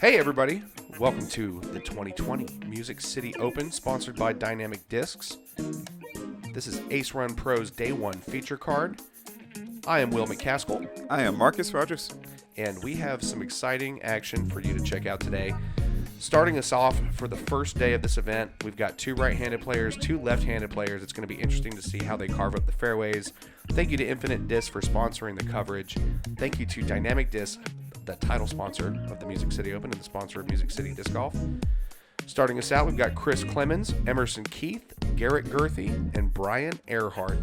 Hey everybody, welcome to the 2020 Music City Open, sponsored by Dynamic Discs. This is Ace Run Pro's Day 1 feature card. I am Will McCaskill. I am Marcus Rogers. And we have some exciting action for you to check out today. Starting us off for the first day of this event, we've got two right-handed players, two left-handed players. It's going to be interesting to see how they carve up the fairways. Thank you to Infinite Disc for sponsoring the coverage. Thank you to Dynamic Disc, the title sponsor of the Music City Open and the sponsor of Music City Disc Golf. Starting us out, we've got Chris Clemens, Emerson Keith, Garrett Gurthie, and Brian Earhart.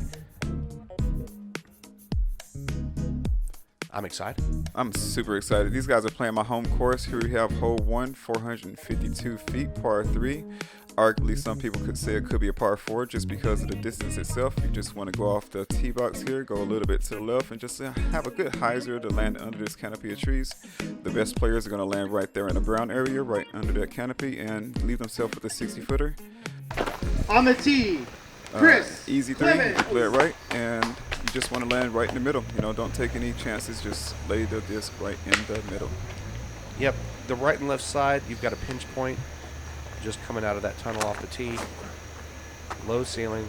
I'm excited. I'm super excited. These guys are playing my home course. Here we have hole 1, 452 feet, par 3. Arguably, some people could say it could be a par 4 just because of the distance itself. You just want to go off the tee box here, go a little bit to the left, and just have a good hyzer to land under this canopy of trees. The best players are going to land right there in the brown area, right under that canopy, and leave themselves with a 60-footer. On the tee, Chris. Easy three, you play it right, and you just want to land right in the middle. You know, don't take any chances, just lay the disc right in the middle. Yep, the right and left side, you've got a pinch point just coming out of that tunnel off the tee. Low ceiling.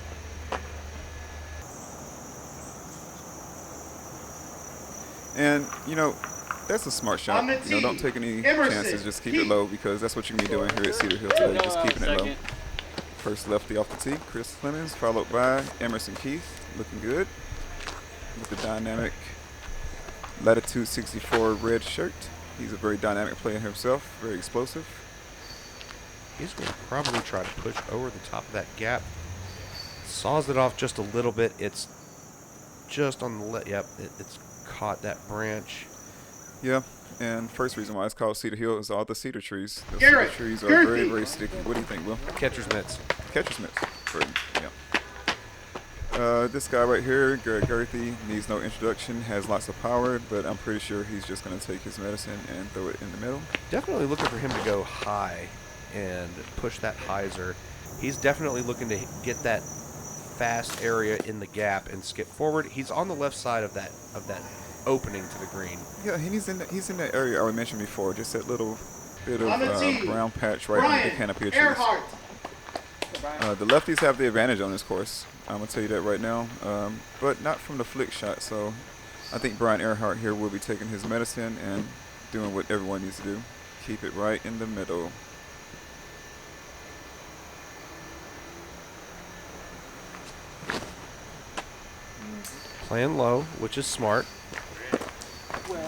And, you know, that's a smart shot. You know, don't take any chances, just keep it low, because that's what you're going to be doing here at Cedar Hill today, just keeping it low. First lefty off the tee, Chris Clemens, followed by Emerson Keith, looking good with the dynamic Latitude 64 red shirt. He's a very dynamic player himself, very explosive. He's going to probably try to push over the top of that gap. Saws it off just a little bit. It's just on the yep, it's caught that branch. Yeah, and first reason why it's called Cedar Hill is all the cedar trees. The Garrett, cedar trees are very, very sticky. What do you think, Will? Catcher's mitts. Catcher's mitts. Yeah. This guy right here, Garrett Gurthie, needs no introduction, has lots of power, but I'm pretty sure he's just going to take his medicine and throw it in the middle. Definitely looking for him to go high and push that hyzer. He's definitely looking to get that fast area in the gap and skip forward. He's on the left side of that opening to the green. Yeah, he's in that area I mentioned before, just that little bit of brown patch right under the canopy of trees. Earhart. The lefties have the advantage on this course. I'm going to tell you that right now, but not from the flick shot. So I think Brian Earhart here will be taking his medicine and doing what everyone needs to do. Keep it right in the middle. Playing low, which is smart.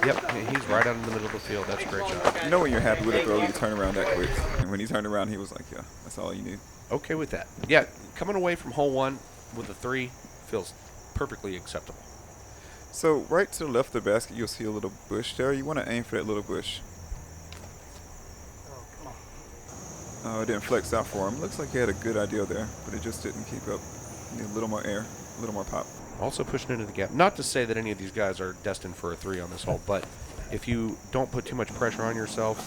Yep, he's right out in the middle of the field. That's a great job. You know when you're happy with a throw, you turn around that quick. And when he turned around, he was like, yeah, that's all you need. Okay with that. Yeah, coming away from hole 1 with a 3 feels perfectly acceptable. So right to the left of the basket, you'll see a little bush there. You want to aim for that little bush. Oh, it didn't flex out for him. Looks like he had a good idea there, but it just didn't keep up. Need a little more air, a little more pop. Also pushing into the gap. Not to say that any of these guys are destined for a 3 on this hole, but if you don't put too much pressure on yourself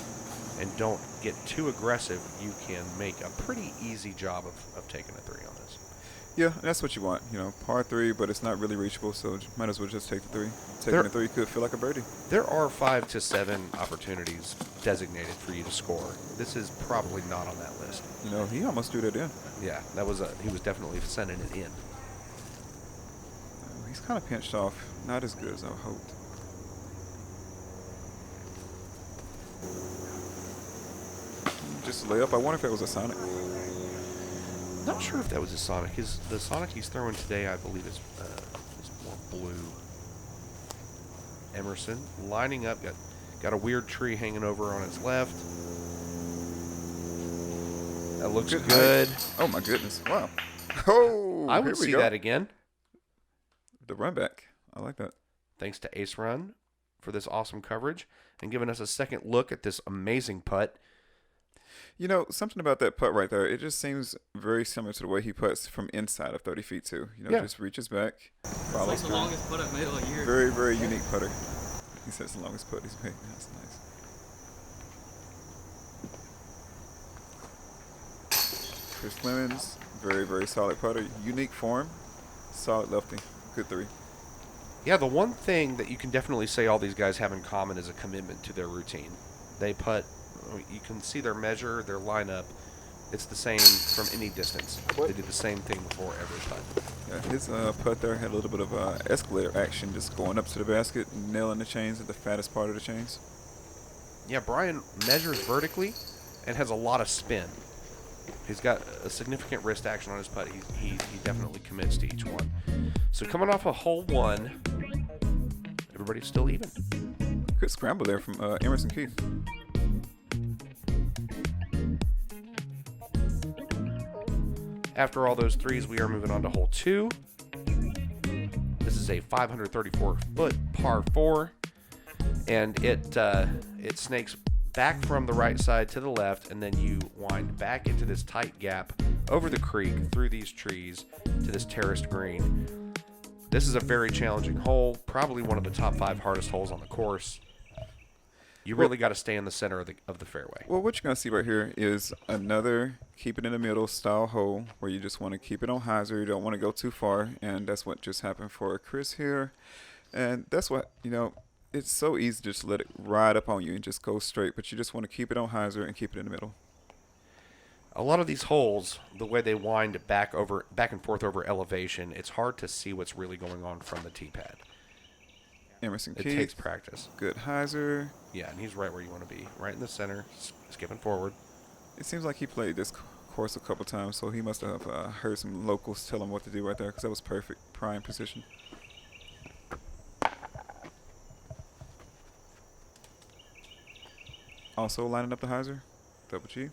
and don't get too aggressive, you can make a pretty easy job of taking a 3 on this. Yeah, that's what you want. You know, par 3, but it's not really reachable, so might as well just take the 3. Taking the 3 could feel like a birdie. There are 5 to 7 opportunities designated for you to score. This is probably not on that list. You know, he almost threw that in. Yeah, he was definitely sending it in. He's kind of pinched off. Not as good as I hoped. Just a layup. I wonder if that was a Sonic. Not sure if that was a Sonic. The Sonic he's throwing today, I believe, is more blue. Emerson lining up. Got a weird tree hanging over on his left. That looks good. Oh, my goodness. Wow. Oh, I would see that again. The run back. I like that. Thanks to Ace Run for this awesome coverage and giving us a second look at this amazing putt. You know, something about that putt right there, it just seems very similar to the way he putts from inside of 30 feet too. You know, just reaches back, follows it's like the longest putt I've made all year. Very, very unique putter. He says the longest putt he's made. That's nice. Chris Clemens, very, very solid putter. Unique form, solid lefty. Good 3. Yeah, the one thing that you can definitely say all these guys have in common is a commitment to their routine. They putt you can see their measure, their lineup. It's the same from any distance. They do the same thing before every putt. Yeah, his putt there had a little bit of escalator action, just going up to the basket, nailing the chains at the fattest part of the chains. Yeah, Brian measures vertically and has a lot of spin. He's got a significant wrist action on his putt. He definitely commits to each one. So coming off a hole 1, everybody's still even. Good scramble there from Emerson Keith. After all those threes, we are moving on to hole 2. This is a 534-foot par 4, and it snakes back from the right side to the left, and then you wind back into this tight gap over the creek through these trees to this terraced green. This is a very challenging hole, probably one of the top 5 hardest holes on the course. You really got to stay in the center of the fairway. Well, what you're going to see right here is another keep it in the middle style hole where you just want to keep it on hyzer. You don't want to go too far, and that's what just happened for Chris here. And that's what, it's so easy to just let it ride up on you and just go straight, but you just want to keep it on hyzer and keep it in the middle. A lot of these holes, the way they wind back and forth over elevation, it's hard to see what's really going on from the tee pad. Emerson It Keith, takes practice. good hyzer. Yeah, and he's right where you want to be, right in the center, skipping forward. It seems like he played this course a couple times, so he must have heard some locals tell him what to do right there, because that was perfect prime position. Also lining up the hyzer, double G.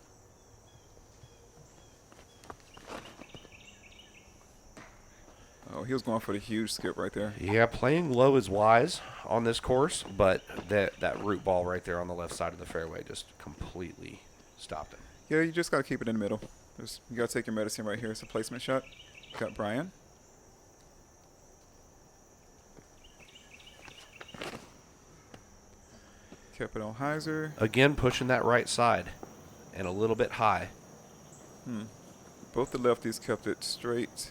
Oh, he was going for the huge skip right there. Yeah, playing low is wise on this course, but that root ball right there on the left side of the fairway just completely stopped him. Yeah, you just got to keep it in the middle. You got to take your medicine right here. It's a placement shot. Got Brian. Kept it on hyzer. Again, pushing that right side and a little bit high. Both the lefties kept it straight,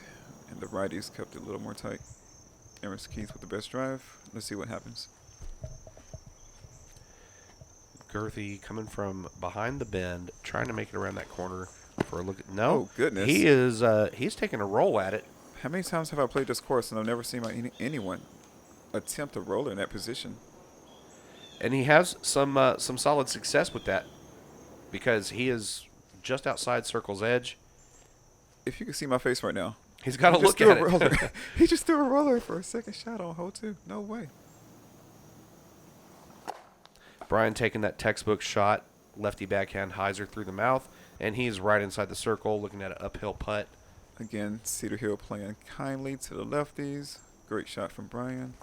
and the righties kept it a little more tight. Emerson Keith with the best drive. Let's see what happens. Gurthie coming from behind the bend, trying to make it around that corner for a look. No, Oh, goodness. He's taking a roll at it. How many times have I played this course and I've never seen anyone attempt a roller in that position? And he has some solid success with that because he is just outside circle's edge. If you could see my face right now. He's got to He just look threw at a it. roller. He just threw a roller for a second shot on hole 2. No way. Brian taking that textbook shot, lefty backhand hyzer through the mouth, and he's right inside the circle looking at an uphill putt. Again, Cedar Hill playing kindly to the lefties. Great shot from Brian.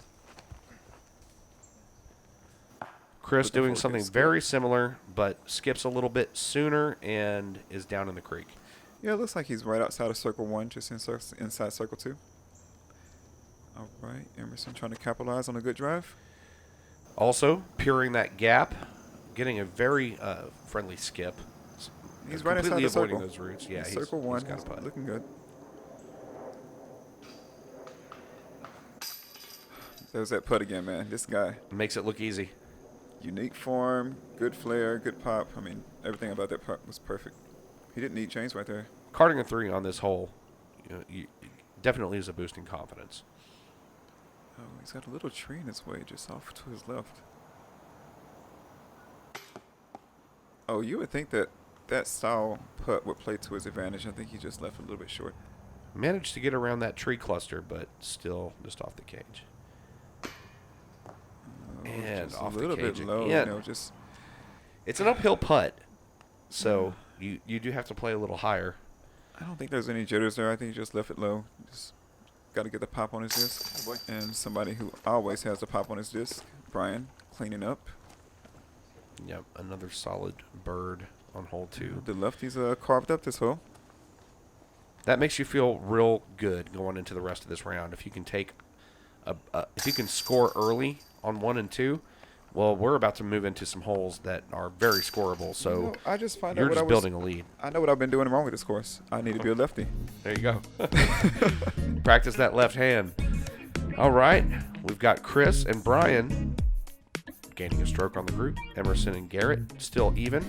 Chris Looking doing for a something good skip. very similar, but skips a little bit sooner and is down in the creek. Yeah, it looks like he's right outside of circle 1, just inside circle 2. All right, Emerson trying to capitalize on a good drive. Also, peering that gap, getting a very friendly skip. He's right inside completely the avoiding circle. those roots. Yeah, Circle 1, he's got a he's putt. looking good. There's that putt again, man. This guy, Makes it look easy. unique form, good flair, good pop. I mean, everything about that putt was perfect. He didn't need chains right there. Carding a 3 on this hole definitely is a boost in confidence. Oh, he's got a little tree in his way, just off to his left. Oh, you would think that that style putt would play to his advantage. I think he just left a little bit short. Managed to get around that tree cluster, but still just off the cage. And Just off a little the bit cage low, again. just It's an uphill putt, so you do have to play a little higher. I don't think there's any jitters there. I think he just left it low. Just got to get the pop on his disc. And somebody who always has the pop on his disc, Brian, cleaning up. Yep, another solid bird on hole 2. The lefties carved up this hole. That makes you feel real good going into the rest of this round. If you can take if you can score early on 1 and 2, well, we're about to move into some holes that are very scoreable. So You know, I just find you're out what just building a lead. I know what I've been doing wrong with this course. I need to be a lefty. There you go. Practice that left hand. All right, we've got Chris and Brian gaining a stroke on the group. Emerson and Garrett still even.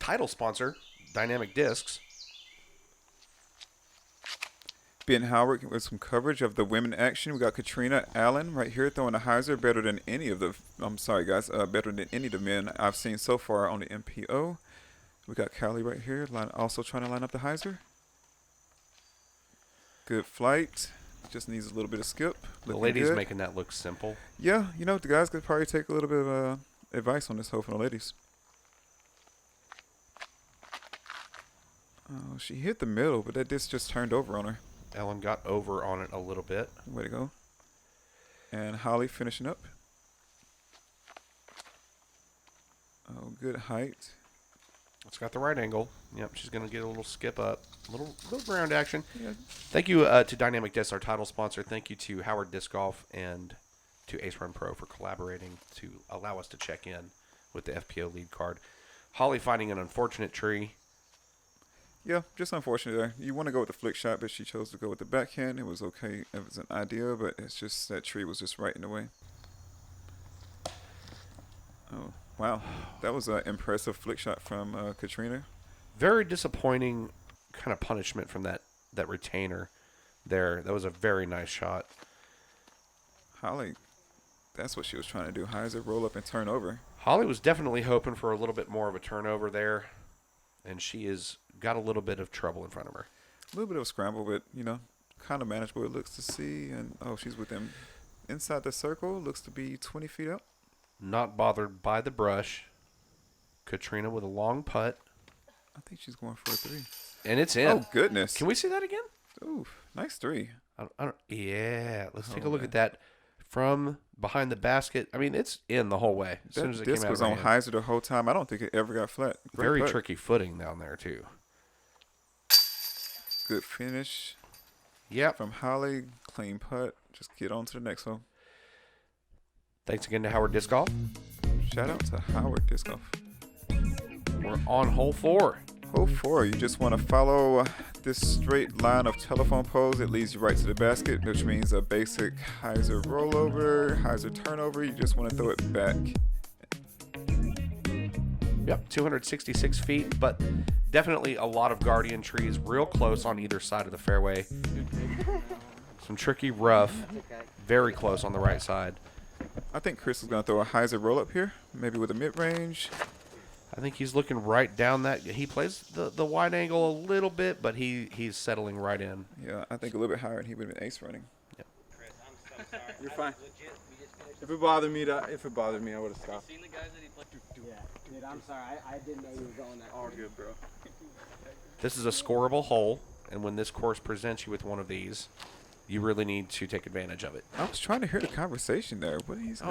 title sponsor, Dynamic Discs. Ben Howard with some coverage of the women action. We got Katrina Allen right here throwing a hyzer better than any of the, I'm sorry guys, better than any of the men I've seen so far on the MPO. We got Callie right here, also trying to line up the hyzer. Good flight. Just needs a little bit of skip. The lady's making that look simple. Yeah, you know, the guys could probably take a little bit of advice on this hoe from the ladies. Oh, she hit the middle, but that disc just turned over on her. Ellen got over on it a little bit. Way to go. And Holly finishing up. Oh, good height. It's got the right angle. Yep, she's going to get a little skip up. A little ground action. Yeah. Thank you to Dynamic Discs, our title sponsor. Thank you to Howard Disc Golf and to Ace Run Pro for collaborating to allow us to check in with the FPO lead card. Holly finding an unfortunate tree. Yeah, just unfortunate there. You want to go with the flick shot, but she chose to go with the backhand. It was okay. It was an idea, but it's just that tree was just right in the way. Oh, wow. That was an impressive flick shot from Katrina. Very disappointing kind of punishment from that retainer there. That was a very nice shot. Holly, that's what she was trying to do. Hyzer, roll up and turn over. Holly was definitely hoping for a little bit more of a turnover there, and she is got a little bit of trouble in front of her. A little bit of a scramble, but, you know, kind of manageable it looks to see. And, oh, she's with them inside the circle. Looks to be 20 feet up. Not bothered by the brush. Katrina with a long putt. I think she's going for a 3. And it's in. Oh, goodness. Can we see that again? Ooh, nice 3. Yeah, let's take a look at that from behind the basket. I mean, it's in the whole way. As soon as it came out. This was on hyzer the whole time. I don't think it ever got flat. Very tricky footing down there, too. Good finish. Yep. From Holly. Clean putt. Just get on to the next one. Thanks again to Howard Disc Golf. Shout out to Howard Disc Golf. We're on hole 4. Hole 4, you just want to follow this straight line of telephone poles. It leads you right to the basket, which means a basic hyzer rollover, hyzer turnover. You just want to throw it back. Yep, 266 feet, but definitely a lot of guardian trees real close on either side of the fairway. Some tricky rough, very close on the right side. I think Chris is going to throw a hyzer roll up here, maybe with a mid-range. I think he's looking right down that. He plays the wide angle a little bit, but he's settling right in. Yeah, I think a little bit higher, and he would have been ace running. Yep. Chris, I'm so sorry. You're fine. Legit, we just finished. If it bothered me, I would have stopped. Seen the guys that he played? Yeah, dude, I'm sorry. I didn't know you were going that. All good, bro. This is a scoreable hole, and when this course presents you with one of these, you really need to take advantage of it. I was trying to hear the conversation there. What is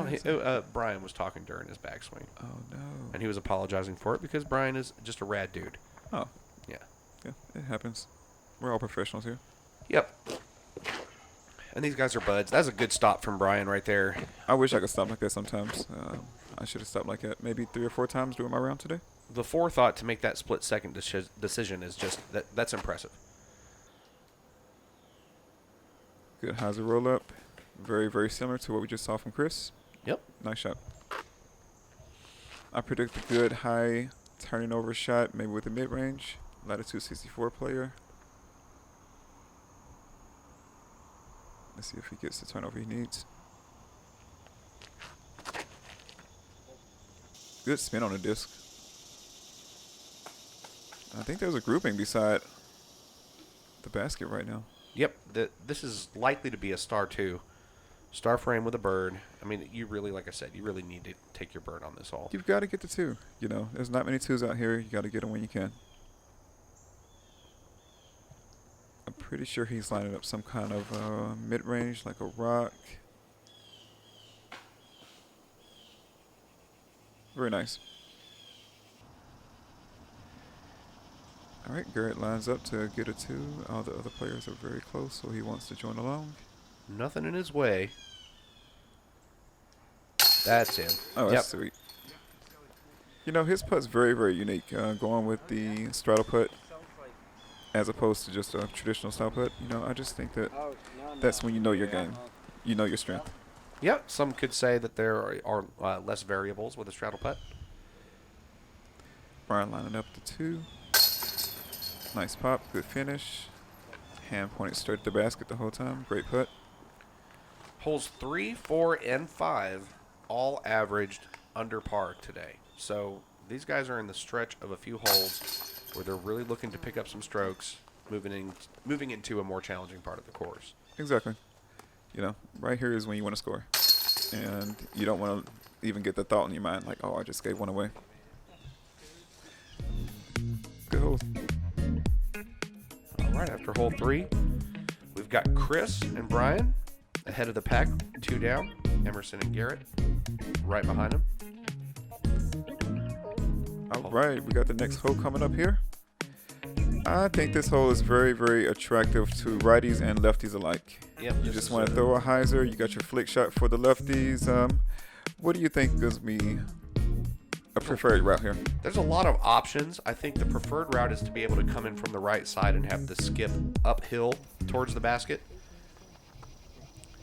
Brian was talking during his backswing. Oh, no. And he was apologizing for it because Brian is just a rad dude. Oh. Yeah. Yeah, it happens. We're all professionals here. Yep. And these guys are buds. That's a good stop from Brian right there. I wish I could stop like that sometimes. I should have stopped like that maybe 3 or 4 times during my round today. The forethought to make that split-second decision is just that's impressive. Good hyzer roll up. Very, very similar to what we just saw from Chris. Yep. Nice shot. I predict a good high turning over shot, maybe with a mid-range. Latitude 64 player. Let's see if he gets the turnover he needs. Good spin on the disc. I think there's a grouping beside the basket right now. Yep. This is likely to be a star 2. Star frame with a bird. I mean, you really, like I said, you really need to take your bird on this hole. You've got to get the 2. You know, there's not many 2s out here. You got to get them when you can. I'm pretty sure he's lining up some kind of mid-range, like a rock. Very nice. All right, Garrett lines up to get a 2. All the other players are very close, so he wants to join along. Nothing in his way. That's in. Oh, that's sweet. You know, his putt's very, very unique. Going with the straddle putt as opposed to just a traditional style putt. You know, I just think that that's when you know your game. You know your strength. Yep. Some could say that there are less variables with a straddle putt. Brian lining up the 2. Nice pop, good finish. Hand pointed straight at the basket the whole time. Great putt. Holes 3, 4, and 5 all averaged under par today. So these guys are in the stretch of a few holes where they're really looking to pick up some strokes, moving into a more challenging part of the course. Exactly. You know, right here is when you want to score. And you don't want to even get the thought in your mind like, oh, I just gave one away. Good holes. All right, after hole 3, we've got Chris and Brian ahead of the pack, 2 down. Emerson and Garrett right behind them. All right, we got the next hole coming up here. I think this hole is very, very attractive to righties and lefties alike. Yep, You just want to throw a hyzer. You got your flick shot for the lefties. What do you think gives me a preferred route here? There's a lot of options. I think the preferred route is to be able to come in from the right side and have the skip uphill towards the basket.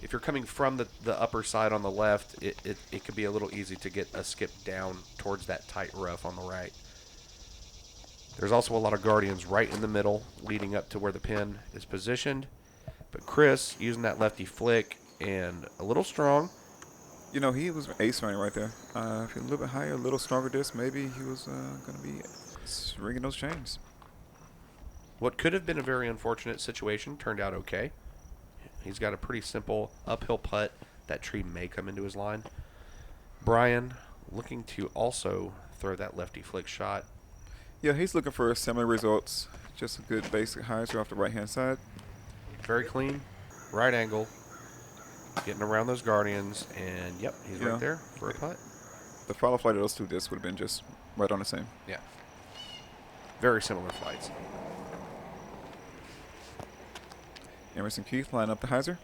If you're coming from the upper side on the left, it could be a little easy to get a skip down towards that tight rough on the right. There's also a lot of guardians right in the middle leading up to where the pin is positioned. But Chris, using that lefty flick and a little strong. You know, he was ace running right there. If you're a little bit higher, a little stronger disc, maybe he was going to be ringing those chains. What could have been a very unfortunate situation turned out okay. He's got a pretty simple uphill putt. That tree may come into his line. Brian looking to also throw that lefty flick shot. Yeah, he's looking for similar results. Just a good basic hyzer off the right-hand side. Very clean, right angle, getting around those guardians, and yep, he's right there for a putt. The follow flight of those 2 discs would have been just right on the same. Yeah. Very similar flights. Emerson Keith line up the hyzer.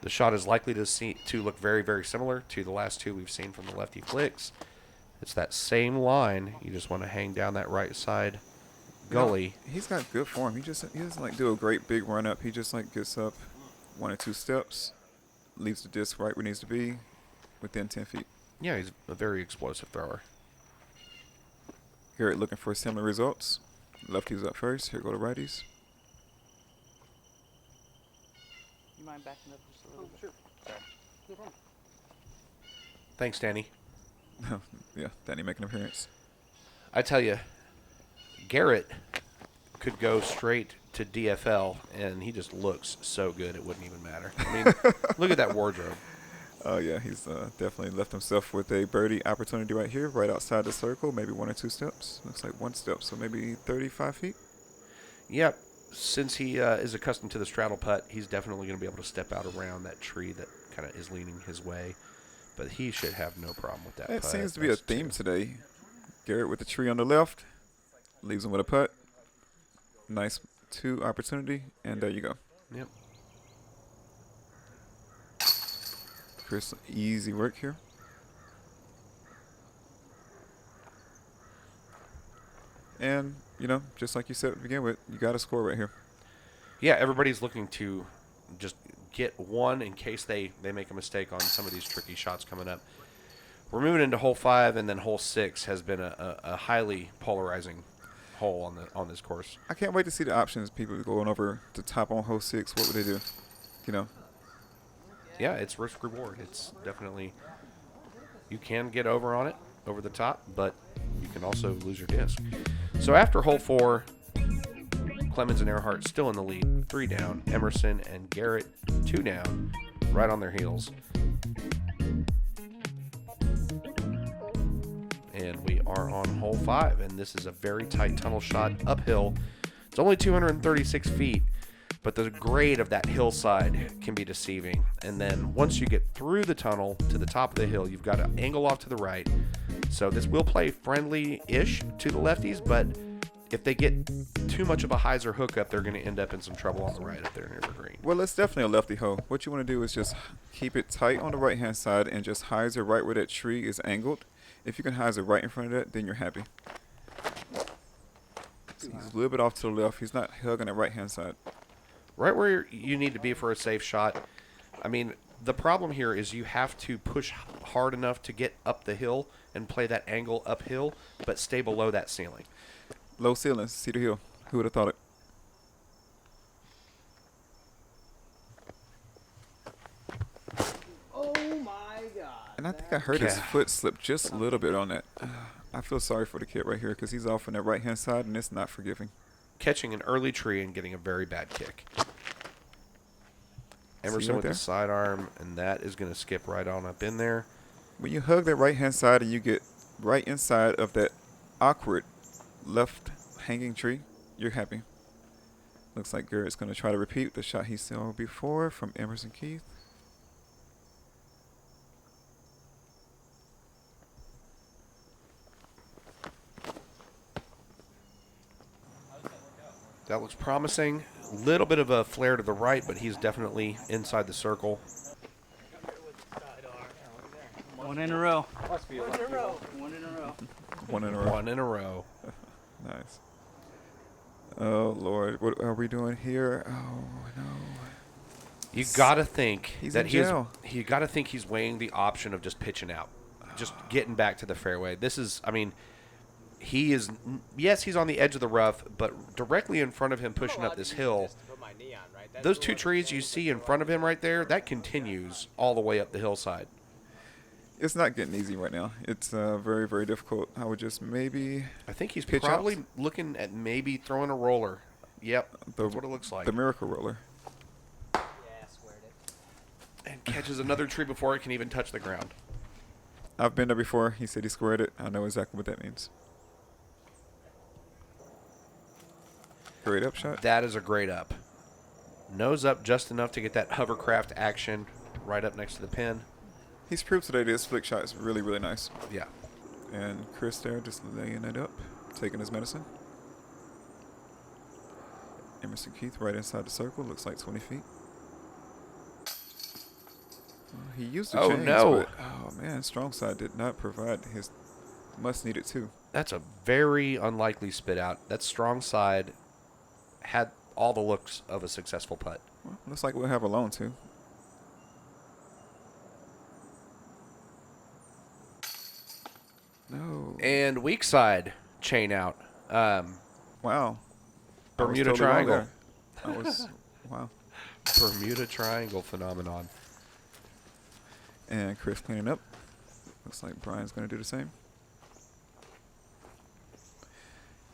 The shot is likely to look very, very similar to the last 2 we've seen from the lefty flicks. It's that same line. You just want to hang down that right side gully. You know, he's got good form. He doesn't like do a great big run up. He just like gets up 1 or 2 steps, leaves the disc right where it needs to be, within 10 feet. Yeah, he's a very explosive thrower. Garrett looking for similar results. Lefties up first. Here go the righties. You mind backing up just a little bit? Sure. Sorry. No problem. Thanks, Danny. Yeah, Danny making an appearance. I tell you, Garrett could go straight to DFL, and he just looks so good it wouldn't even matter. I mean, look at that wardrobe. Oh, yeah, he's definitely left himself with a birdie opportunity right here, right outside the circle, maybe 1 or 2 steps. Looks like 1 step, so maybe 35 feet. Yep. Since he is accustomed to the straddle putt, he's definitely going to be able to step out around that tree that kind of is leaning his way. But he should have no problem with that That putt. seems to be a theme today. Garrett with the tree on the left, leaves him with a putt. Nice 2 opportunity, and there you go. Yep. Chris, easy work here. And, you know, just like you said to begin with, you got to score right here. Yeah, everybody's looking to just get one in case they make a mistake on some of these tricky shots coming up. We're moving into hole 5, and then hole 6 has been a highly polarizing hole on this course. I can't wait to see the options. People going over the top on hole 6. What would they do? You know? Yeah, it's risk reward. It's definitely, you can get over on it, over the top, but you can also lose your disc. So after hole 4, Clemens and Earhart still in the lead, 3 down. Emerson and Garrett 2 down, right on their heels. And we are on hole 5, and this is a very tight tunnel shot uphill. It's only 236 feet, but the grade of that hillside can be deceiving. And then once you get through the tunnel to the top of the hill, you've got to angle off to the right. So this will play friendly-ish to the lefties, but if they get too much of a hyzer hookup, they're going to end up in some trouble on the right up there near the green. Well, it's definitely a lefty hole. What you want to do is just keep it tight on the right-hand side and just hyzer right where that tree is angled. If you can hyzer right in front of that, then you're happy. So he's a little bit off to the left. He's not hugging the right-hand side. Right where you need to be for a safe shot. I mean, The problem here is you have to push hard enough to get up the hill and play that angle uphill, but stay below that ceiling. Low ceilings, Cedar Hill. Who would have thought it? Oh my God. And I think I heard his foot slip just a little bit on that. I feel sorry for the kid right here because he's off on that right-hand side, and it's not forgiving. Catching an early tree and getting a very bad kick. Emerson right with there? the sidearm, and that is going to skip right on up in there. When you hug that right-hand side and you get right inside of that awkward left hanging tree, you're happy. Looks like Garrett's going to try to repeat the shot he saw before from Emerson Keith. That looks promising. Little bit of a flare to the right, but he's definitely inside the circle. One in a row. One in a row. One in a row. One in a row. One in a row. Nice. Oh, Lord. What are we doing here? Oh, no. You gotta think He's that in he is. jail. You gotta think he's weighing the option of just pitching out, just getting back to the fairway. This is, I mean, he is. Yes, he's on the edge of the rough, but directly in front of him, pushing up this hill. Those two trees you see in front of him right there, that continues all the way up the hillside. It's not getting easy right now. It's very, very difficult. I would just maybe I think he's pitch probably out. looking at maybe throwing a roller. Yep, that's what it looks like. The miracle roller. Yeah, squared it. And catches another tree before it can even touch the ground. I've been there before. He said he squared it. I know exactly what that means. Great up shot. That is a great up. Nose up just enough to get that hovercraft action right up next to the pin. He's proved today that his flick shot is really, really nice. Yeah. And Chris there just laying it up, taking his medicine. Emerson Keith right inside the circle. Looks like 20 feet. He used the Oh, chains, no. but, oh, man, strong side did not provide his much-needed two. That's a very unlikely spit out. That strong side had all the looks of a successful putt. Well, looks like we'll have a lone two. No. And weak side chain out. Wow. I was Bermuda totally wrong Triangle. there. I was, wow. Bermuda Triangle phenomenon. And Chris cleaning up. Looks like Brian's going to do the same.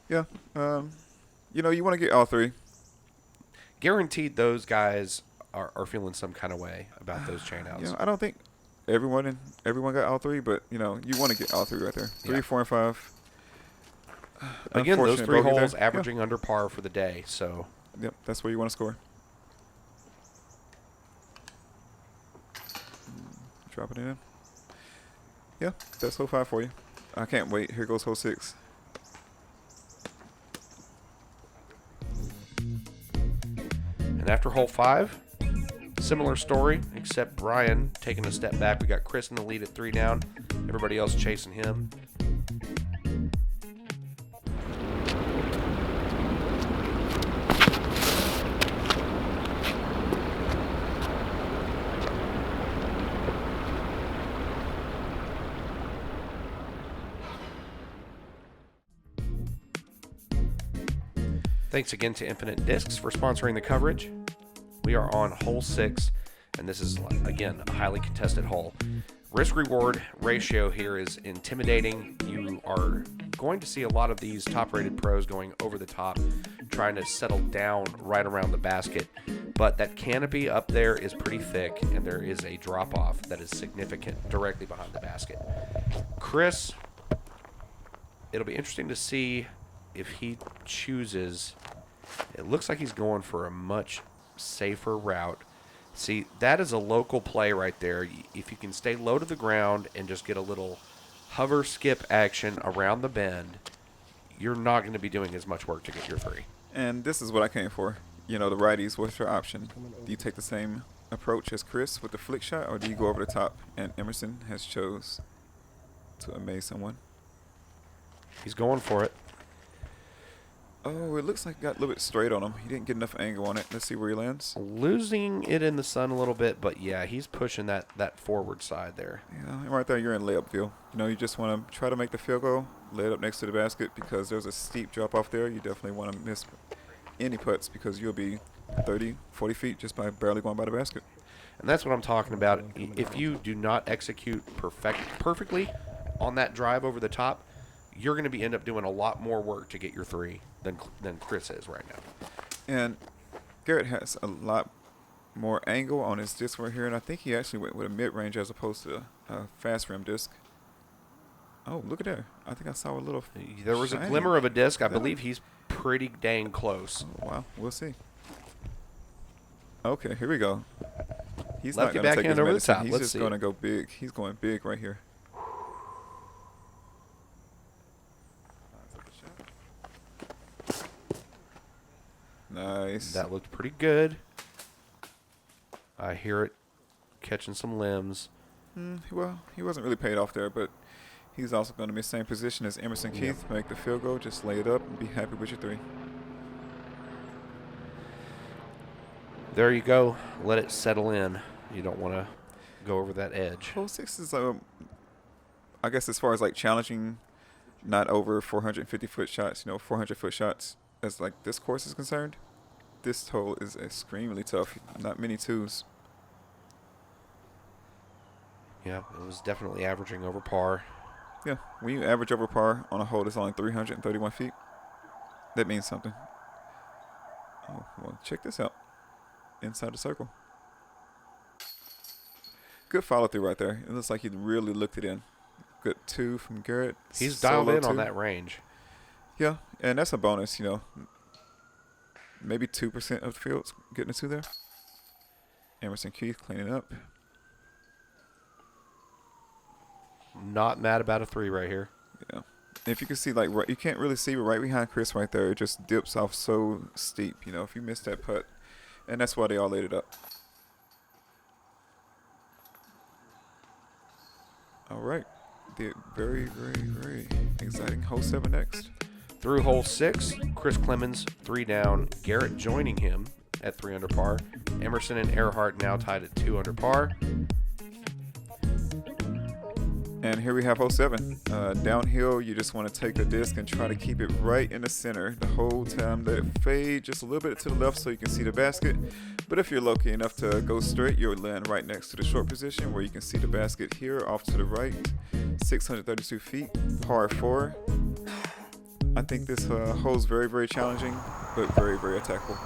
Yeah. You know, you want to get all three. Guaranteed those guys are feeling some kind of way about those chain outs. You know, I don't think everyone got all three, but, you know, you want to get all three right there. 3, Yeah. 4, and 5. Again, those Unfortunate three bogey holes there. averaging under par for the day. So Yeah. Yep, that's where you want to score. Drop it in. Yeah, that's hole 5 for you. I can't wait. Here goes hole 6. And after hole 5, similar story, except Brian taking a step back. We got Chris in the lead at 3 down. Everybody else chasing him. Thanks again to Infinite Discs for sponsoring the coverage. We are on hole 6, and this is, again, a highly contested hole. Risk-reward ratio here is intimidating. You are going to see a lot of these top-rated pros going over the top, trying to settle down right around the basket. But that canopy up there is pretty thick, and there is a drop-off that is significant directly behind the basket. Chris, it'll be interesting to see if he chooses. It looks like he's going for a much safer route. See, that is a local play right there. If you can stay low to the ground and just get a little hover skip action around the bend, you're not going to be doing as much work to get your 3. And this is what I came for. You know, the righties, what's your option? Do you take the same approach as Chris with the flick shot, or do you go over the top? And Emerson has chose to amaze someone. He's going for it. Oh, it looks like it got a little bit straight on him. He didn't get enough angle on it. Let's see where he lands. Losing it in the sun a little bit, but yeah, he's pushing that forward side there. Yeah, and right there, you're in layup field. You know, you just want to try to make the field goal, lay it up next to the basket because there's a steep drop off there. You definitely want to miss any putts because you'll be 30, 40 feet just by barely going by the basket. And that's what I'm talking about. If you do not execute perfectly on that drive over the top, you're going to end up doing a lot more work to get your 3 than Chris is right now. And Garrett has a lot more angle on his disc right here, and I think he actually went with a mid-range as opposed to a fast rim disc. Oh, look at there. I think I saw a little There was a shiny. glimmer of a disc. I believe he's pretty dang close. Oh, wow. We'll see. Okay, here we go. He's Lefty not going to take his backhand over the medicine. top. He's Let's just see going to it. go big. He's going big right here. Nice. That looked pretty good. I hear it catching some limbs. Well, he wasn't really paid off there, but he's also going to be the same position as Emerson Yep. Keith. Make the field goal, just lay it up, and be happy with your 3. There you go. Let it settle in. You don't want to go over that edge. Hole 6 is, I guess, as far as like challenging, not over 450-foot shots. 400-foot shots. As like this course is concerned, this hole is extremely tough. Not many 2s. Yeah, it was definitely averaging over par. Yeah, when you average over par on a hole that's only 331 feet, that means something. Oh, well, check this out. Inside the circle. Good follow through right there. It looks like he really looked it in. Good 2 from Garrett. He's dialed in on 2. that range. Yeah, and that's a bonus, Maybe 2% of the field's getting a 2 there. Emerson Keith cleaning up. Not mad about a 3 right here. Yeah. If you can see, like, you can't really see right behind Chris right there. It just dips off so steep, if you miss that putt. And that's why they all laid it up. All right. The very, very, very exciting hole 7 next. Through hole 6, Chris Clemens 3 down. Garrett joining him at 3 under par. Emerson and Earhart now tied at 2 under par. And here we have hole 7. Downhill, you just want to take the disc and try to keep it right in the center the whole time. Let it fade just a little bit to the left so you can see the basket. But if you're lucky enough to go straight, you'll land right next to the short position where you can see the basket here off to the right. 632 feet, par 4. I think this hole is very, very challenging, but very, very attackable.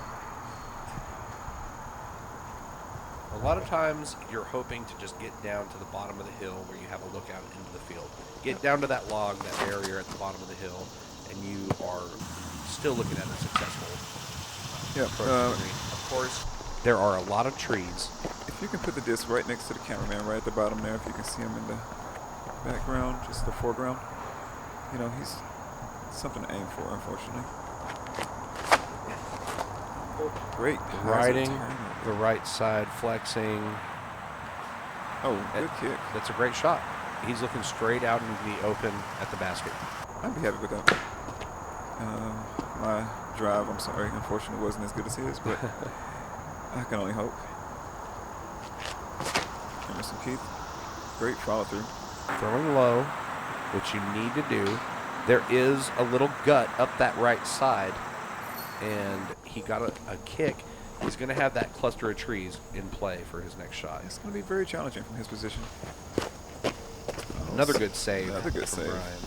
A lot of times you're hoping to just get down to the bottom of the hill where you have a lookout into the field. Get down to that log, that barrier at the bottom of the hill, and you are still looking at a successful Yeah. approach to the green. Of course, there are a lot of trees. If you can put the disc right next to the cameraman, right at the bottom there, if you can see him in the background, just the foreground, he's something to aim for, unfortunately. Great. Riding hazard turn. the right side, flexing. Oh, good kick. That's a great shot. He's looking straight out into the open at the basket. I'd be happy with that. My drive, I'm sorry, unfortunately wasn't as good as his, but I can only hope. Emerson Keith, great follow through. Throwing low, which you need to do. There is a little gut up that right side, and he got a kick. He's going to have that cluster of trees in play for his next shot. It's going to be very challenging from his position. Another good save. Another good from save. Brian.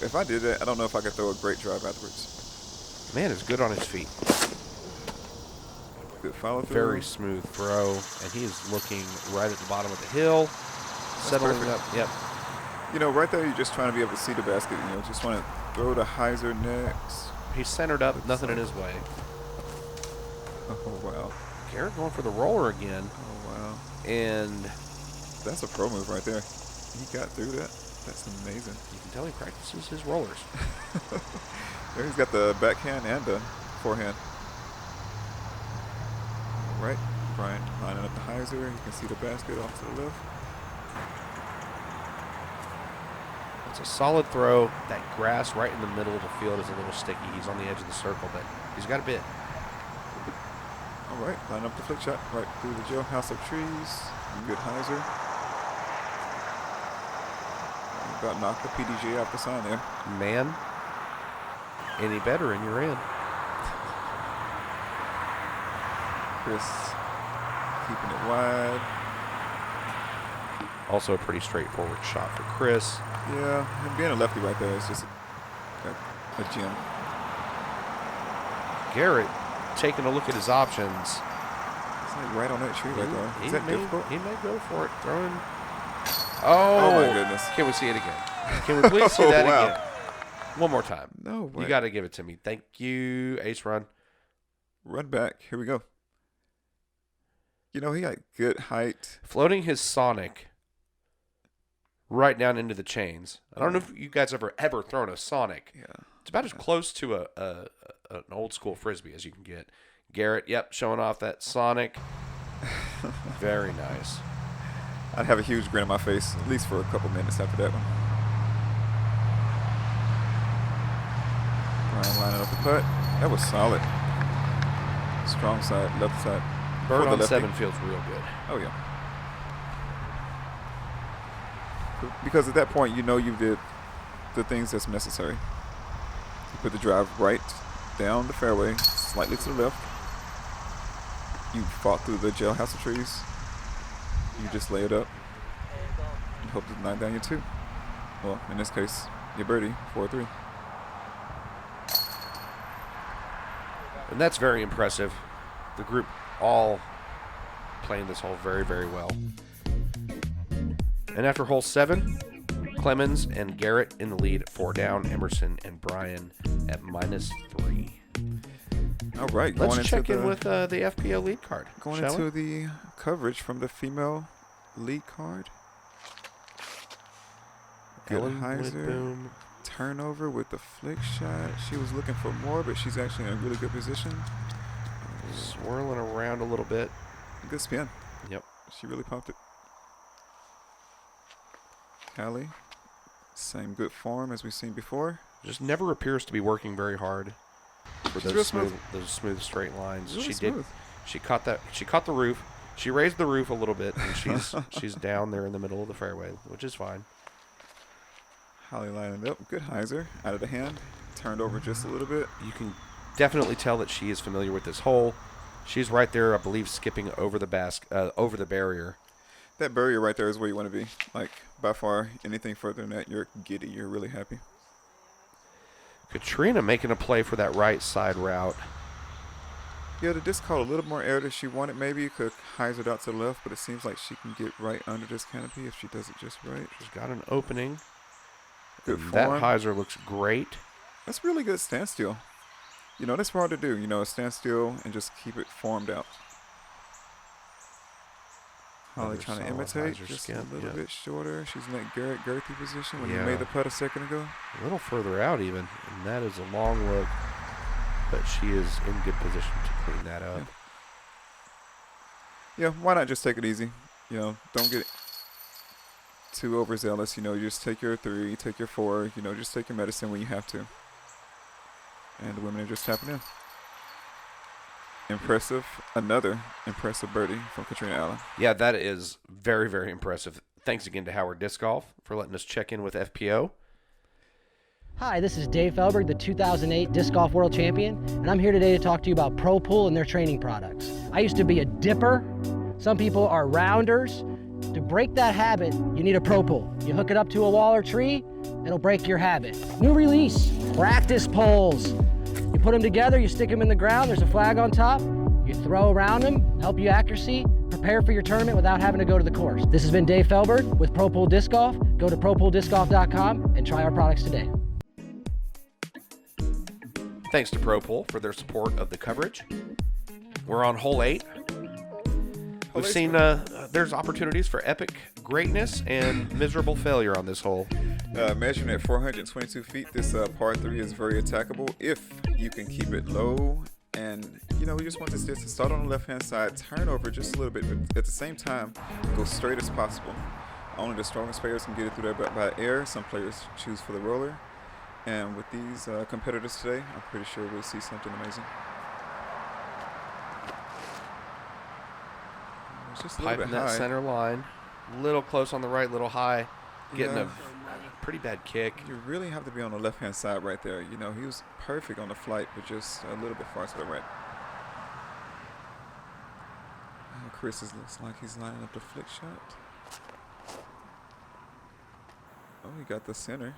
If I did that, I don't know if I could throw a great drive afterwards. Man is good on his feet. Good follow through. Very smooth throw, and he is looking right at the bottom of the hill, settling perfect. up. Yep. Right there, you're just trying to be able to see the basket. Just want to throw the hyzer next. He's centered up, nothing in his way. Oh, wow. Garrett going for the roller again, Oh, wow. and That's a pro move right there. He got through that. That's amazing. you can tell he practices his rollers. There he's got the backhand and the forehand. All right, Brian lining up the hyzer. You can see the basket off to the left. It's a solid throw. That grass right in the middle of the field is a little sticky. He's on the edge of the circle, but he's got a bit. All right, line up the flick shot right through the jailhouse of trees. Good hyzer. About knocked the PDG off the sign there. Man, any better and you're in. Chris keeping it wide. Also a pretty straightforward shot for Chris. Yeah, him being a lefty right there is just a gem. Garrett taking a look at his options. It's like right on that tree right there. Is that difficult? He may go for it. Throwing. Oh, my goodness. Can we see it again? Can we please see that wow. again? One more time. No way. You got to give it to me. Thank you. Ace run. Run back. Here we go. You know, he got good height. Floating his Sonic right down into the chains. I don't know if you guys ever thrown a Sonic. Yeah. It's about as close to an old school Frisbee as you can get. Garrett, yep, showing off that Sonic. Very nice. I'd have a huge grin on my face, at least for a couple minutes after that one. Brian lining up the putt. That was solid. Strong side, left side. Bird For the on lefty. 7 feels real good. Oh, yeah. Because at that point, you know you did the things that's necessary. You put the drive right down the fairway, slightly to the left. You fought through the jailhouse of trees. You just lay it up. You hope to knock down your 2. Well, in this case, your birdie, 4-3. And that's very impressive. The group all playing this hole very, very well. And after hole 7, Clemens and Garrett in the lead, 4 down. Emerson and Brian at -3. All right, Let's check in with the FPO lead card. Going shall into we? the coverage from the female lead card. Good Ellen hyzer. Boom. Turnover with the flick shot. She was looking for more, but she's actually in a really good position. Swirling around a little bit. Good spin. Yep. She really pumped it. Allie, same good form as we've seen before. Just never appears to be working very hard for She's real those smooth straight lines. Really She smooth. did. She caught the roof. She raised the roof a little bit, and she's down there in the middle of the fairway, which is fine. Holly lining up. Good hyzer. Out of the hand. Turned over just a little bit. You can definitely tell that she is familiar with this hole. She's right there, I believe, skipping over the over the barrier. That barrier right there is where you want to be. Like, by far, anything further than that, you're giddy. You're really happy. Katrina making a play for that right side route. Yeah, the disc caught a little more air than she wanted. Maybe it could hyzer out to the left, but it seems like she can get right under this canopy if she does it just right. She's got an opening. Good And form. that hyzer looks great. That's really good standstill. You know, that's hard to do. You know, a standstill and just keep it formed out. Holly Another trying to solid imitate, hyzer just skin, a little yeah. bit shorter. She's in that Garrett Gurthie position when Yeah. he made the putt a second ago. A little further out even, and that is a long look. But she is in good position to clean that up. Yeah, why not just take it easy? You know, don't get too overzealous. You know, you just take your 3, take your 4. You know, just take your medicine when you have to. And the women are just tapping in. Impressive. Another impressive birdie from Katrina Allen. Yeah, that is very, very impressive. Thanks again to Howard Disc Golf for letting us check in with FPO. Hi, this is Dave Felberg, the 2008 Disc Golf World Champion, and I'm here today to talk to you about Pro Pool and their training products. I used to be a dipper. Some people are rounders. To break that habit, you need a Pro Pool. You hook it up to a wall or tree, it'll break your habit. New release, practice poles. You put them together, you stick them in the ground, there's a flag on top, you throw around them, help you accuracy, prepare for your tournament without having to go to the course. This has been Dave Felberg with Pro Pool Disc Golf. Go to propooldiscgolf.com and try our products today. Thanks to Pro Pool for their support of the coverage. We're on hole 8. We've seen there's opportunities for epic greatness and miserable failure on this hole. Measuring at 422 feet, this par 3 is very attackable if you can keep it low. And, you know, we just want this disc to start on the left-hand side, turn over just a little bit, but at the same time, go straight as possible. only the strongest players can get it through there by air. Some players choose for the roller. And with these competitors today, I'm pretty sure we'll see something amazing. It's just a little Piping bit that high. center line. Little close on the right, little high. Getting Yeah. a pretty bad kick. You really have to be on the left-hand side right there. You know, he was perfect on the flight, but just a little bit far to the right. Oh, Chris looks like he's lining up the flick shot. Oh, he got the center.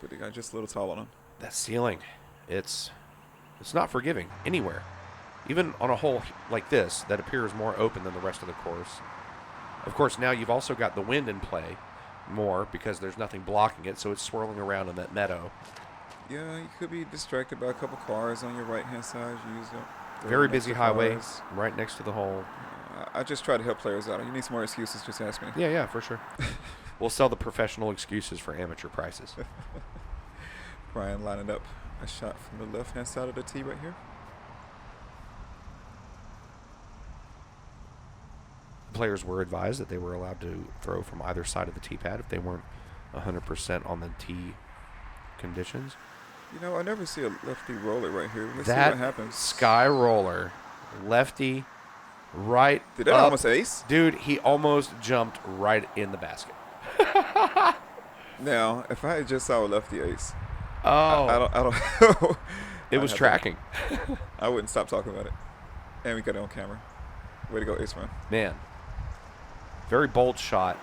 But he got just a little tall on him. That ceiling, it's not forgiving anywhere. Even on a hole like this that appears more open than the rest of the course. Of course, now you've also got the wind in play more because there's nothing blocking it, so it's swirling around in that meadow. Yeah, you could be distracted by a couple cars on your right-hand side. You use the Very next busy to highway cars. right next to the hole. I just try to help players out. You need some more excuses, just ask me. Yeah, for sure. We'll sell the professional excuses for amateur prices. Brian lining up a shot from the left-hand side of the tee right here. Players were advised that they were allowed to throw from either side of the tee pad if they weren't 100% on the tee conditions. You know, I never see a lefty roller right here. Let's see That what happens. sky roller, lefty, right Did that up. almost ace? Dude, he almost jumped right in the basket. Now, if I had just saw a lefty ace, Oh, I don't it I'd was have tracking. I wouldn't stop talking about it. And we got it on camera. Way to go, Ace Man. Man, very bold shot.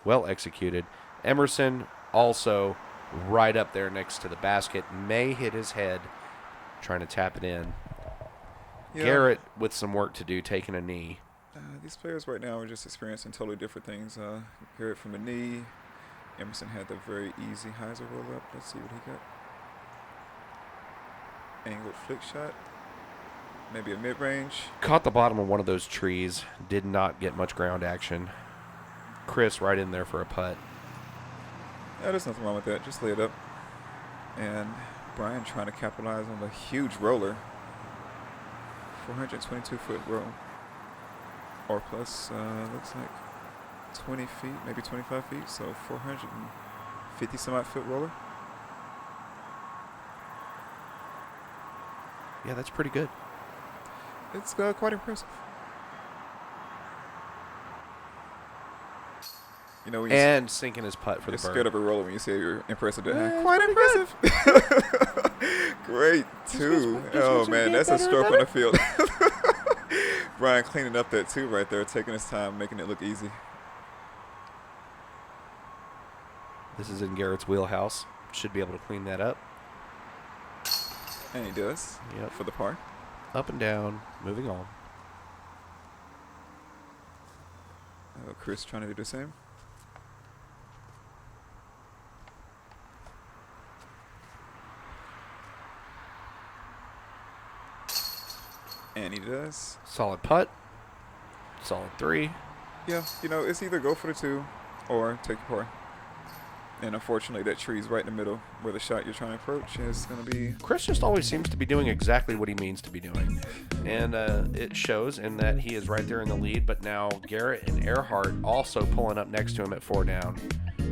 Well executed. Emerson also right up there next to the basket. May hit his head trying to tap it in. Yeah. Garrett with some work to do, taking a knee. These players right now are just experiencing totally different things. Garrett from the knee. Emerson had the very easy hyzer roll up. Let's see what he got. Angled flick shot. Maybe a mid-range. Caught the bottom of one of those trees. Did not get much ground action. Chris right in there for a putt. Yeah, there's nothing wrong with that. Just lay it up. And Brian trying to capitalize on the huge roller. 422-foot roll. Or plus, looks like 20 feet, maybe 25 feet. So 450 some odd foot roller. Yeah, that's pretty good. It's quite impressive. You know, when you And sinking his putt for you're the bird. scared of a roller when you say you're impressive. Yeah, Quite pretty impressive. Great, too. Oh, man, that's a stroke on the field. Brian cleaning up that two right there, taking his time, making it look easy. This is in Garrett's wheelhouse. Should be able to clean that up. And he does. Yep. For the par. Up and down. Moving on. Chris trying to do the same. And he does. Solid putt. Solid three. Yeah, you know, it's either go for the two or take a par. And unfortunately, that tree's right in the middle where the shot you're trying to approach is going to be. Chris just always seems to be doing exactly what he means to be doing. And it shows in that he is right there in the lead, but now Garrett and Earhart also pulling up next to him at 4 down.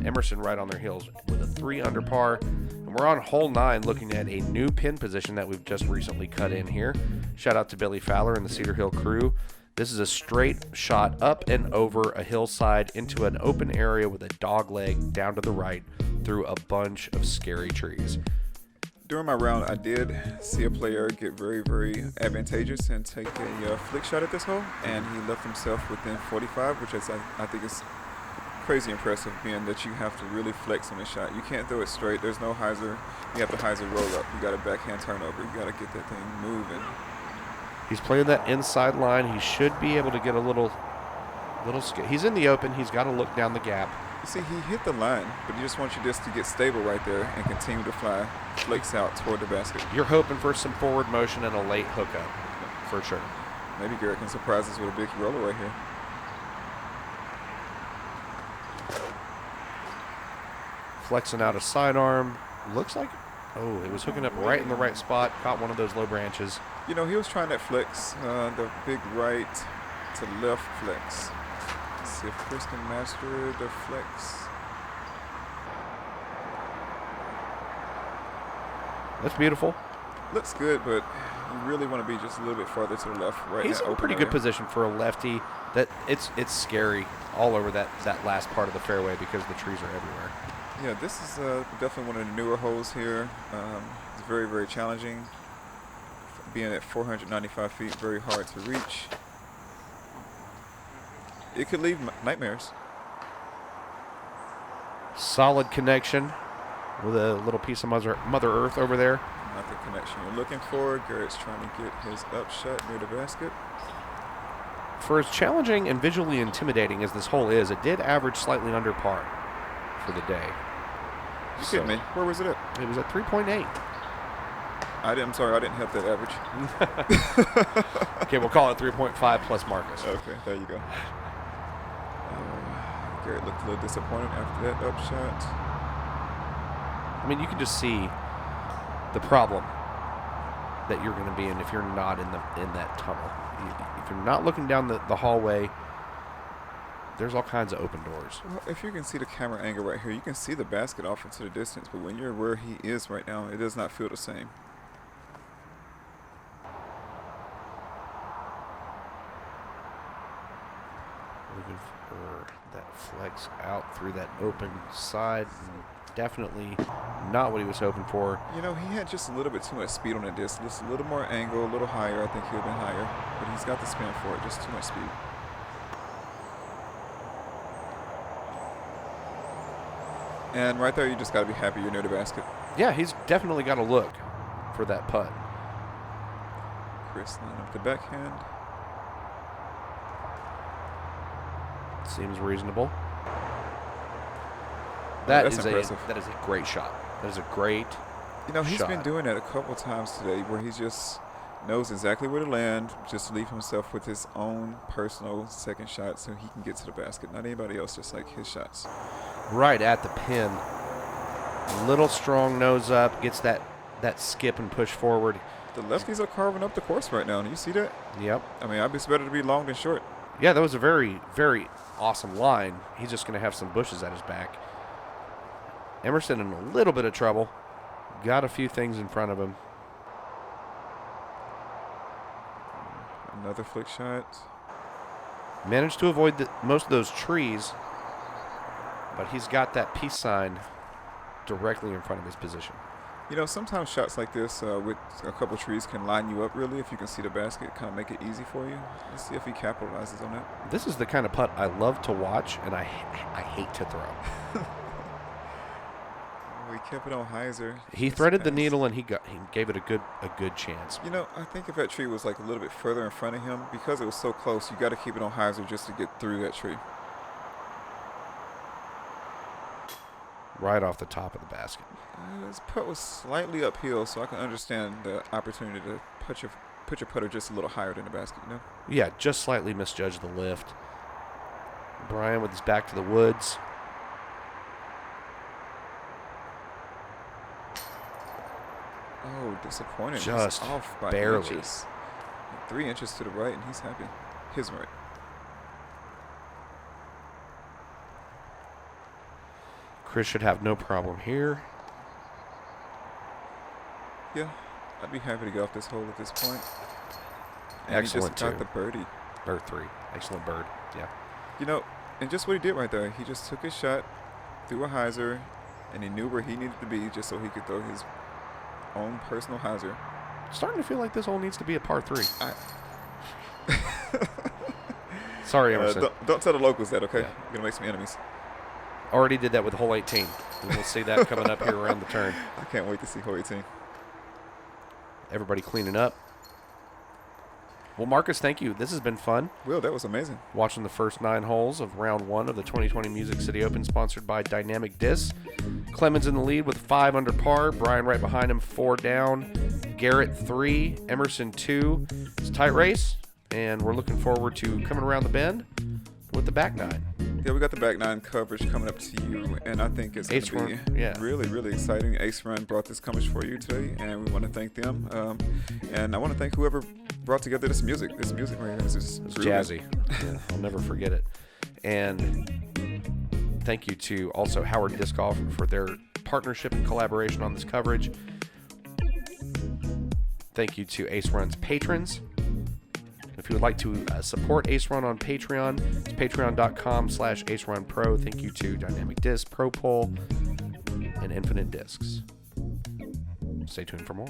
Emerson right on their heels with a 3 under par. And we're on hole 9 looking at a new pin position that we've just recently cut in here. Shout out to Billy Fowler and the Cedar Hill crew. This is a straight shot up and over a hillside into an open area with a dog leg down to the right through a bunch of scary trees. During my round, I did see a player get very, very advantageous and take a flick shot at this hole, and he left himself within 45, which is, I think is crazy impressive, being that you have to really flex on the shot. You can't throw it straight. There's no hyzer. You have to hyzer roll up. You got a backhand turnover. You got to get that thing moving. He's playing that inside line. He should be able to get a little he's in the open. He's got to look down the gap. You see, he hit the line, but he just wants you just to get stable right there and continue to fly flicks out toward the basket. You're hoping for some forward motion and a late hookup, for sure. Maybe Garrett can surprise us with a big roller right here. Flexing out a sidearm. Looks like, oh, it was hooking up right in the right spot. Caught one of those low branches. You know, he was trying that flex, the big right to left flex. see if Chris can master the flex. That's beautiful. Looks good, but you really want to be just a little bit farther to the left, right? He's in a pretty good position for a lefty. That it's scary all over that last part of the fairway because the trees are everywhere. Yeah, this is definitely one of the newer holes here. It's very, very challenging. Being at 495 feet, very hard to reach. It could leave nightmares. Solid connection with a little piece of Mother Earth over there. Not the connection you're looking for. Garrett's trying to get his up shot near the basket. For as challenging and visually intimidating as this hole is, it did average slightly under par for the day. You kidding me? Where was it at? It was at 3.8. I'm sorry, I didn't have that average. Okay, we'll call it 3.5 plus Marcus. Okay, there you go. Garrett looked a little disappointed after that up shot. I mean, you can just see the problem that you're going to be in if you're not in that tunnel. If you're not looking down the hallway, there's all kinds of open doors. Well, if you can see the camera angle right here, you can see the basket off into the distance, but when you're where he is right now, it does not feel the same. Looking for that flex out through that open side. Definitely not what he was hoping for. You know, he had just a little bit too much speed on the disc. Just a little more angle, a little higher. I think he would have been higher. But he's got the spin for it. Just too much speed. And right there, you just got to be happy you're near the basket. Yeah, he's definitely got to look for that putt. Chris line up the backhand. Seems reasonable. That's impressive. That is a great shot. That is a great You know, he's shot. been doing that a couple times today where he just knows exactly where to land, just leave himself with his own personal second shot so he can get to the basket. Not anybody else, just like his shots. Right at the pin. Little strong nose up, gets that skip and push forward. The lefties are carving up the course right now. Do you see that? Yep. I mean, it's better to be long than short. Yeah, that was a very, very awesome line. He's just going to have some bushes at his back. Emerson in a little bit of trouble. Got a few things in front of him. Another flick shot. Managed to avoid most of those trees, but he's got that peace sign directly in front of his position. You know, sometimes shots like this with a couple trees can line you up really if you can see the basket, kind of make it easy for you. Let's see if he capitalizes on that. This is the kind of putt I love to watch, and I hate to throw. He kept it on hyzer. He threaded the needle, and he gave it a good chance. You know, I think if that tree was like a little bit further in front of him, because it was so close, you got to keep it on hyzer just to get through that tree. Right off the top of the basket. This putt was slightly uphill, so I can understand the opportunity to put your putter just a little higher than the basket, you know? Yeah, just slightly misjudged the lift. Brian with his back to the woods. Oh, disappointed. Just he's off by barely. inches. 3 inches to the right, and he's happy. His right. Chris should have no problem here. Yeah, I'd be happy to get off this hole at this point. And Excellent, he just got too. the birdie. Or 3. Excellent bird. Yeah. You know, and just what he did right there, he just took his shot, threw a hyzer, and he knew where he needed to be just so he could throw his own personal hyzer. Starting to feel like this hole needs to be a par 3. Sorry, Emerson. Don't tell the locals that, okay? Yeah. You're going to make some enemies. Already did that with hole 18. And we'll see that coming up here around the turn. I can't wait to see hole 18. Everybody cleaning up. Well, Marcus, thank you. This has been fun. Will, that was amazing. Watching the first 9 holes of round 1 of the 2020 Music City Open, sponsored by Dynamic Disc. Clemens in the lead with 5 under par. Brian right behind him, 4 down. Garrett 3, Emerson 2. It's a tight race, and we're looking forward to coming around the bend with the back 9. Yeah, we got the back 9 coverage coming up to you, and I think it's going to be really, really exciting. Ace Run brought this coverage for you today, and we want to thank them. And I want to thank whoever brought together this music. This music right here is It's jazzy. Yeah, I'll never forget it. And thank you to also Howard Disc Golf for their partnership and collaboration on this coverage. Thank you to Ace Run's patrons. If you would like to support Ace Run on Patreon, it's patreon.com/AceRunPro. Thank you to Dynamic Disc, Pro Pull, and Infinite Discs. Stay tuned for more.